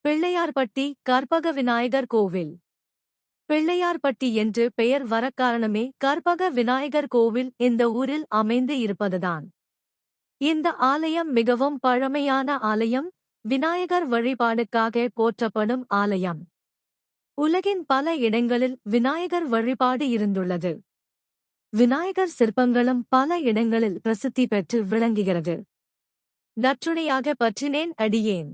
பிள்ளையார்பட்டி கற்பக விநாயகர் கோவில். பிள்ளையார்பட்டி என்று பெயர் வரக் காரணமே கற்பக விநாயகர் கோவில் இந்த ஊரில் அமைந்து இருப்பதுதான். இந்த ஆலயம் மிகவும் பழமையான ஆலயம், விநாயகர் வழிபாடுக்காக போற்றப்படும் ஆலயம். உலகின் பல இடங்களில் விநாயகர் வழிபாடு இருந்துள்ளது. விநாயகர் சிற்பங்களும் பல இடங்களில் பிரசித்தி பெற்று விளங்குகிறது. நற்றுணையாக பற்றினேன் அடியேன்.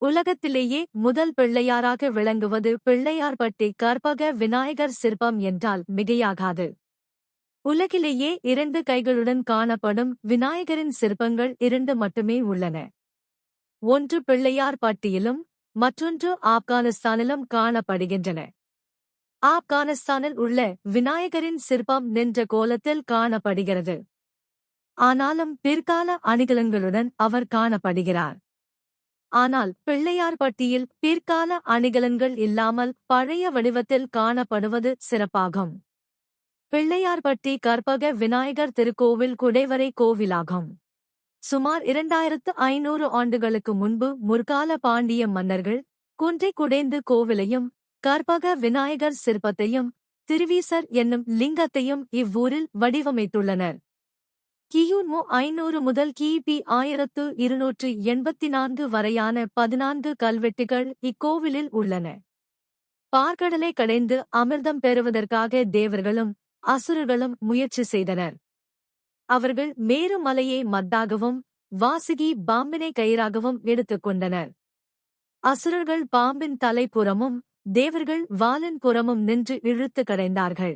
உலகத்திலேயே முதல் பிள்ளையாராக விளங்குவது பிள்ளையார்பட்டி கற்பக விநாயகர் சிற்பம் என்றால் மிகையாகாது. உலகிலேயே 2 கைகளுடன் காணப்படும் விநாயகரின் சிற்பங்கள் 2 மட்டுமே உள்ளன. ஒன்று பிள்ளையார்பட்டியிலும் மற்றொன்று ஆப்கானிஸ்தானிலும் காணப்படுகின்றன. ஆப்கானிஸ்தானில் உள்ள விநாயகரின் சிற்பம் நின்ற கோலத்தில் காணப்படுகிறது. ஆனாலும் பிற்கால அணிகலன்களுடன் அவர் காணப்படுகிறார். ஆனால் பிள்ளையார்பட்டியில் பிற்கால அணிகலன்கள் இல்லாமல் பழைய வடிவத்தில் காணப்படுவது சிறப்பாகும். பிள்ளையார்பட்டி கற்பக விநாயகர் திருக்கோவில் குடைவரை கோவிலாகும். சுமார் 2500 ஆண்டுகளுக்கு முன்பு முற்கால பாண்டிய மன்னர்கள் குன்றை குடைந்து கோவிலையும் கற்பக விநாயகர் சிற்பத்தையும் திருவீசர் என்னும் லிங்கத்தையும் இவ்வூரில் வடிவமைத்துள்ளனர். கிமு 500 முதல் கிபி 1284 வரையான 14 கல்வெட்டுகள் இக்கோவிலில் உள்ளன. பார்க்கடலை கடைந்து அமிர்தம் பெறுவதற்காக தேவர்களும் அசுரர்களும் முயற்சி செய்தனர். அவர்கள் மேரு மலையை மத்தாகவும் வாசுகி பாம்பினை கயிறாகவும் எடுத்துக்கொண்டனர். அசுரர்கள் பாம்பின் தலைப்புறமும் தேவர்கள் வாலின் புறமும் நின்று இழுத்து கடைந்தார்கள்.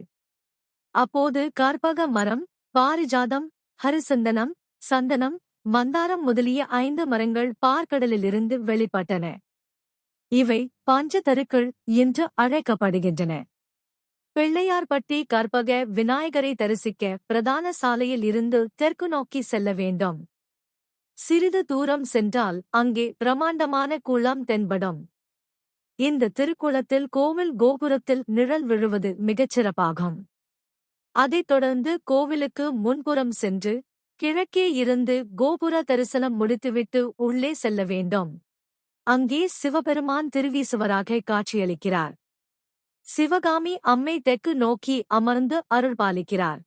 அப்போது கற்பக மரம், பாரிஜாதம், ஹரிசந்தனம், சந்தனம், மந்தாரம் முதலிய 5 மரங்கள் பார்க்கடலிலிருந்து வெளிப்பட்டன. இவை பஞ்சதருக்கள் என்று அழைக்கப்படுகின்றன. பிள்ளையார்பட்டி கற்பக விநாயகரை தரிசிக்க பிரதான சாலையில் இருந்து தெற்கு நோக்கி செல்ல வேண்டும். சிறிது தூரம் சென்றால் அங்கே பிரமாண்டமான குளம் தென்படும். இந்த திருக்குளத்தில் கோவில் கோபுரத்தில் நிழல் விழுவது மிகச்சிறப்பாகும். அதைத் தொடர்ந்து கோவிலுக்கு முன்புறம் சென்று கிழக்கே இருந்து கோபுர தரிசனம் முடித்துவிட்டு உள்ளே செல்ல வேண்டும். அங்கே சிவபெருமான் திருவீசுவராக காட்சியளிக்கிறார். சிவகாமி அம்மை தெற்கு நோக்கி அமர்ந்து அருள்பாலிக்கிறார்.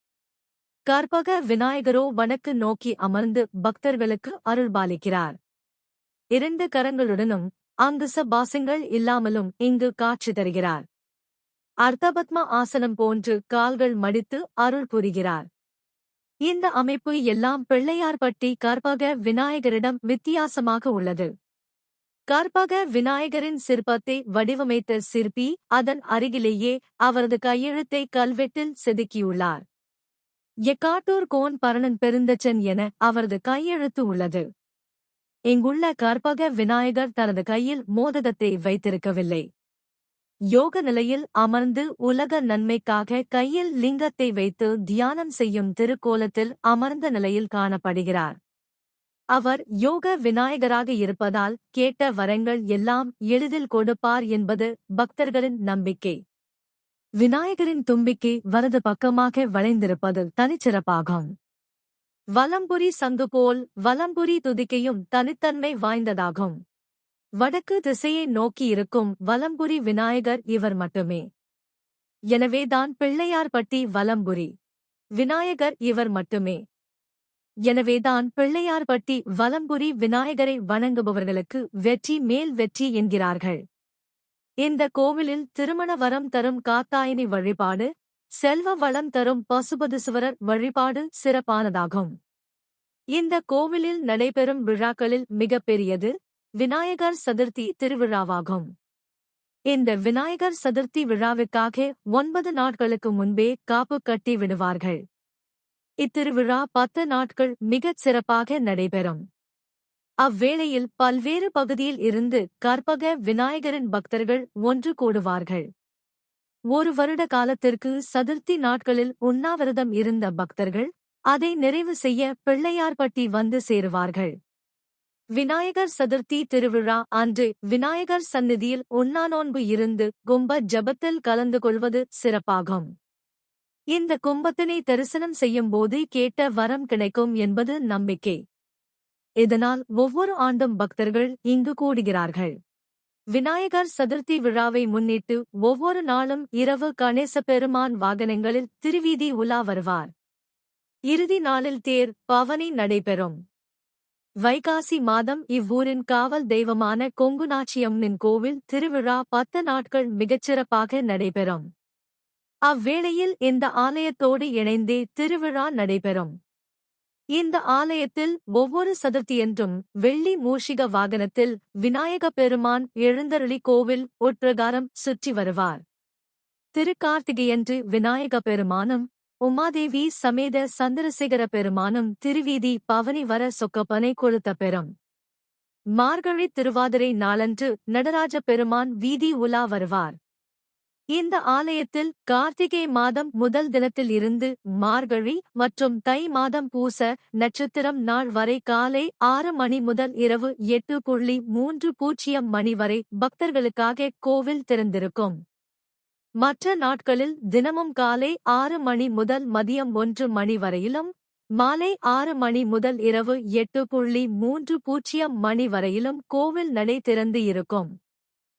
கற்பக விநாயகரோ வடக்கு நோக்கி அமர்ந்து பக்தர்களுக்கு அருள்பாலிக்கிறார். 2 கரங்களுடனும் அங்குச பாசங்கள் இல்லாமலும் இங்கு காட்சி தருகிறார். அர்த்தபத்ம ஆசனம் போன்று கால்கள் மடித்து அருள் புரிகிறார். இந்த அமைப்பு எல்லாம் பிள்ளையார்பட்டி கற்பக விநாயகரிடம் வித்தியாசமாக உள்ளது. கற்பக விநாயகரின் சிற்பத்தை வடிவமைத்த சிற்பி அதன் அருகிலேயே அவரது கையெழுத்தை கல்வெட்டில் செதுக்கியுள்ளார். எக்காட்டூர் கோன் பரணன் பெருந்தச்சன் என அவரது கையெழுத்து உள்ளது. இங்குள்ள கற்பக விநாயகர் தனது கையில் மோதகத்தை வைத்திருக்கவில்லை. யோக நிலையில் அமர்ந்து உலக நன்மைக்காக கையில் லிங்கத்தை வைத்து தியானம் செய்யும் திருக்கோலத்தில் அமர்ந்த நிலையில் காணப்படுகிறார். அவர் யோக விநாயகராக இருப்பதால் கேட்ட வரங்கள் எல்லாம் எளிதில் கொடுப்பார் என்பது பக்தர்களின் நம்பிக்கை. விநாயகரின் தும்பிக்கை வலது பக்கமாக வளைந்திருப்பது தனிச்சிறப்பாகும். வலம்புரி சங்கு போல் வலம்புரி துதிக்கையும் தனித்தன்மை வாய்ந்ததாகும். வடக்கு திசையை நோக்கி இருக்கும் வலம்புரி விநாயகர் இவர் மட்டுமே. எனவேதான் பிள்ளையார்பட்டி வலம்புரி விநாயகர் இவர் மட்டுமே. எனவேதான் பிள்ளையார்பட்டி வலம்புரி விநாயகரை வணங்குபவர்களுக்கு வெற்றி மேல் வெற்றி என்கிறார்கள். இந்த கோவிலில் திருமண வரம் தரும் காத்தாயினி வழிபாடு, செல்வ வளம் தரும் பசுபதீஸ்வரர் வழிபாடு சிறப்பானதாகும். இந்த கோவிலில் நடைபெறும் விழாக்களில் மிகப்பெரியது விநாயகர் சதுர்த்தி திருவிழாவாகும். இந்த விநாயகர் சதுர்த்தி விழாவுக்காக 9 நாட்களுக்கு முன்பே காப்பு கட்டி விடுவார்கள். இத்திருவிழா 10 நாட்கள் மிகச் சிறப்பாக நடைபெறும். அவ்வேளையில் பல்வேறு பகுதியில் இருந்து கற்பக விநாயகரின் பக்தர்கள் ஒன்று கூடுவார்கள். 1 வருட காலத்திற்கு சதுர்த்தி நாட்களில் உண்ணாவிரதம் இருந்த பக்தர்கள் அதை நிறைவு செய்ய பிள்ளையார்பட்டி வந்து சேருவார்கள். விநாயகர் சதுர்த்தி திருவிழா அன்று விநாயகர் சந்நிதியில் உண்ணாநோன்பு இருந்து கும்ப ஜபத்தில் கலந்து கொள்வது சிறப்பாகும். இந்த கும்பத்தினை தரிசனம் செய்யும்போது கேட்ட வரம் கிடைக்கும் என்பது நம்பிக்கை. இதனால் ஒவ்வொரு ஆண்டும் பக்தர்கள் இங்கு கூடுகிறார்கள். விநாயகர் சதுர்த்தி விழாவை முன்னிட்டு ஒவ்வொரு நாளும் இரவு கணேச பெருமான் வாகனங்களில் திருவீதி உலா வருவார். இறுதி நாளில் தேர் பவனி நடைபெறும். வைகாசி மாதம் இவ்வூரின் காவல் தெய்வமான கொங்குநாச்சியம்மன் கோவில் திருவிழா 10 நாட்கள் மிகச்சிறப்பாக நடைபெறும். அவ்வேளையில் இந்த ஆலயத்தோடு இணைந்தே திருவிழா நடைபெறும். இந்த ஆலயத்தில் ஒவ்வொரு சதுர்த்தியன்றும் வெள்ளி மூஷிக வாகனத்தில் விநாயக பெருமான் எழுந்தருளி கோவில் உட்பிரகாரம் சுற்றி வருவார். திருக்கார்த்திகையன்று விநாயக பெருமானும் உமாதேவி சமேத சந்திரசேகர பெருமானும் திருவீதி பவனி வர சொக்கப்பனை கொளுத்த பெறும். மார்கழி திருவாதிரை நாளன்று நடராஜ பெருமான் வீதி உலா வருவார். இந்த ஆலயத்தில் கார்த்திகை மாதம் முதல் தினத்தில் இருந்து மார்கழி மற்றும் தை மாதம் பூச நட்சத்திரம் நாள் வரை காலை 6 மணி முதல் இரவு 8:30 மணி வரை பக்தர்களுக்காக கோவில் திறந்திருக்கும். மற்ற நாட்களில் தினமும் காலை 6 மணி முதல் மதியம் 1 மணி வரையிலும், மாலை 6 மணி முதல் இரவு 8:30 மணி வரையிலும் கோவில் நடை திறந்து இருக்கும்.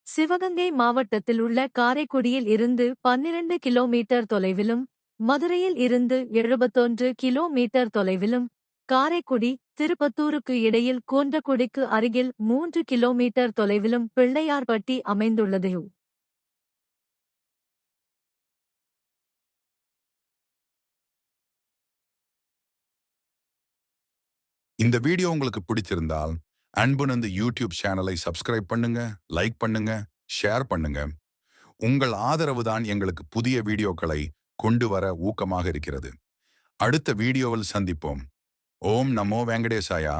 சிவகங்கை மாவட்டத்தில் உள்ள காரைக்குடியில் இருந்து 12 கிலோமீட்டர் தொலைவிலும், மதுரையில் இருந்து 71 கிலோமீட்டர் தொலைவிலும், காரைக்குடி திருப்பத்தூருக்கு இடையில் கோன்றக்குடிக்கு அருகில் 3 கிலோமீட்டர் தொலைவிலும் பிள்ளையார்பட்டி அமைந்துள்ளது. இந்த வீடியோ உங்களுக்கு பிடிச்சிருந்தால் அன்புநந்து யூடியூப் சேனலை சப்ஸ்கிரைப் பண்ணுங்க, லைக் பண்ணுங்க, ஷேர் பண்ணுங்க. உங்கள் ஆதரவு தான் எங்களுக்கு புதிய வீடியோக்களை கொண்டு வர ஊக்கமாக இருக்கிறது. அடுத்த வீடியோவில் சந்திப்போம். ஓம் நமோ வெங்கடேசாயா.